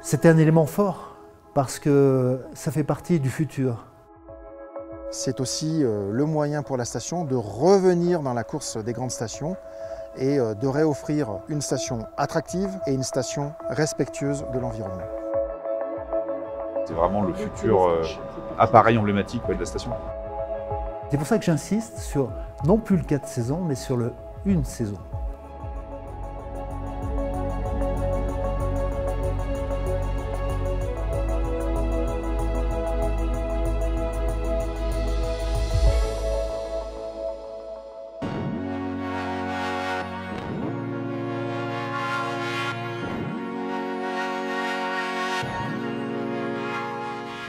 C'était un élément fort parce que ça fait partie du futur. C'est aussi le moyen pour la station de revenir dans la course des grandes stations et de réoffrir une station attractive et une station respectueuse de l'environnement. C'est vraiment le futur appareil emblématique de la station. C'est pour ça que j'insiste sur non plus le 4 saisons, mais sur le 1 saison.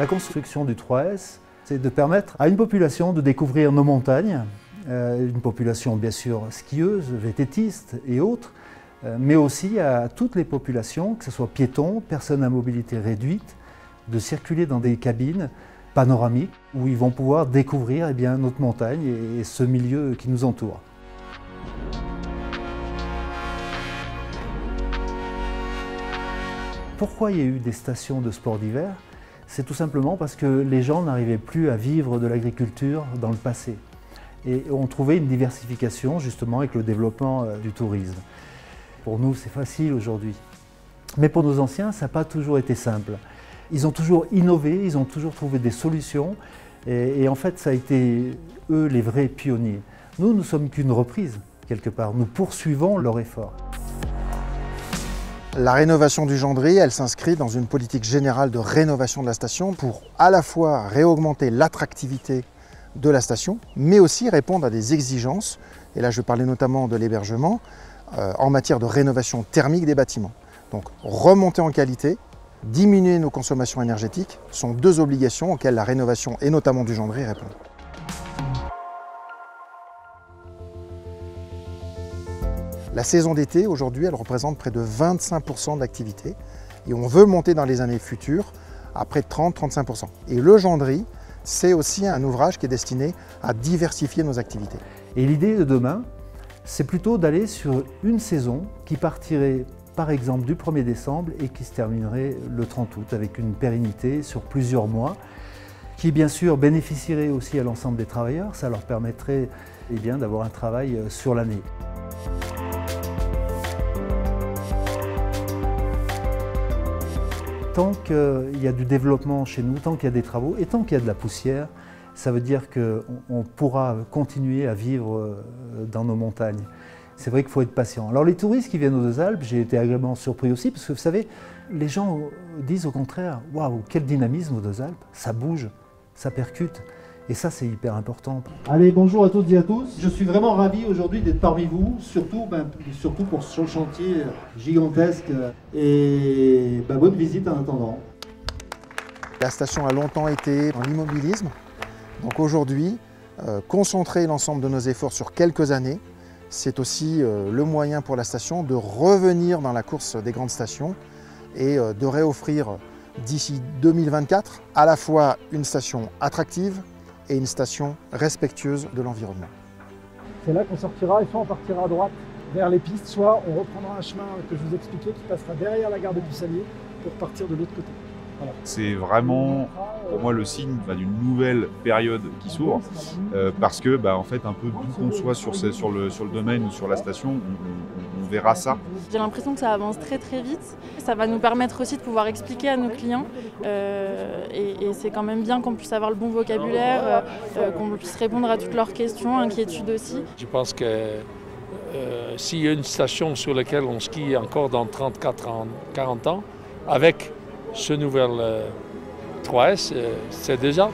La construction du 3S, c'est de permettre à une population de découvrir nos montagnes, une population bien sûr skieuse, vététiste et autres, mais aussi à toutes les populations, que ce soit piétons, personnes à mobilité réduite, de circuler dans des cabines panoramiques où ils vont pouvoir découvrir notre montagne et ce milieu qui nous entoure. Pourquoi il y a eu des stations de sport d'hiver ? C'est tout simplement parce que les gens n'arrivaient plus à vivre de l'agriculture dans le passé. Et on trouvait une diversification justement avec le développement du tourisme. Pour nous, c'est facile aujourd'hui. Mais pour nos anciens, ça n'a pas toujours été simple. Ils ont toujours innové, ils ont toujours trouvé des solutions. Et en fait, ça a été eux les vrais pionniers. Nous ne sommes qu'une reprise, quelque part. Nous poursuivons leur effort. La rénovation du Gendry, elle s'inscrit dans une politique générale de rénovation de la station pour à la fois réaugmenter l'attractivité de la station, mais aussi répondre à des exigences, et là je parlais notamment de l'hébergement, en matière de rénovation thermique des bâtiments. Donc remonter en qualité, diminuer nos consommations énergétiques sont deux obligations auxquelles la rénovation, et notamment du Gendry, répond. La saison d'été, aujourd'hui, elle représente près de 25% de l'activité et on veut monter dans les années futures à près de 30-35%. Et le Gendry, c'est aussi un ouvrage qui est destiné à diversifier nos activités. Et l'idée de demain, c'est plutôt d'aller sur une saison qui partirait par exemple du 1er décembre et qui se terminerait le 30 août avec une pérennité sur plusieurs mois qui bien sûr bénéficierait aussi à l'ensemble des travailleurs, ça leur permettrait d'avoir un travail sur l'année. Tant qu'il y a du développement chez nous, tant qu'il y a des travaux et tant qu'il y a de la poussière, ça veut dire qu'on pourra continuer à vivre dans nos montagnes. C'est vrai qu'il faut être patient. Alors les touristes qui viennent aux Deux-Alpes, j'ai été agréablement surpris aussi parce que vous savez, les gens disent au contraire « Waouh, quel dynamisme aux Deux-Alpes, ça bouge, ça percute ». Et ça, c'est hyper important. Allez, bonjour à toutes et à tous. Je suis vraiment ravi aujourd'hui d'être parmi vous, surtout pour ce chantier gigantesque. Et bonne visite en attendant. La station a longtemps été dans l'immobilisme. Donc aujourd'hui, concentrer l'ensemble de nos efforts sur quelques années, c'est aussi le moyen pour la station de revenir dans la course des grandes stations et de réoffrir d'ici 2024 à la fois une station attractive et une station respectueuse de l'environnement. C'est là qu'on sortira et soit on partira à droite vers les pistes, soit on reprendra un chemin que je vous expliquais qui passera derrière la gare de Bussalier pour partir de l'autre côté. Voilà. C'est vraiment pour moi le signe d'une nouvelle période qui s'ouvre parce que en fait un peu d'où qu'on soit sur le domaine ou sur la station, on verra ça. J'ai l'impression que ça avance très très vite. Ça va nous permettre aussi de pouvoir expliquer à nos clients et c'est quand même bien qu'on puisse avoir le bon vocabulaire, qu'on puisse répondre à toutes leurs questions, inquiétudes aussi. Je pense que s'il y a une station sur laquelle on skie encore dans 30-40 ans, avec ce nouvel 3S, c'est déjà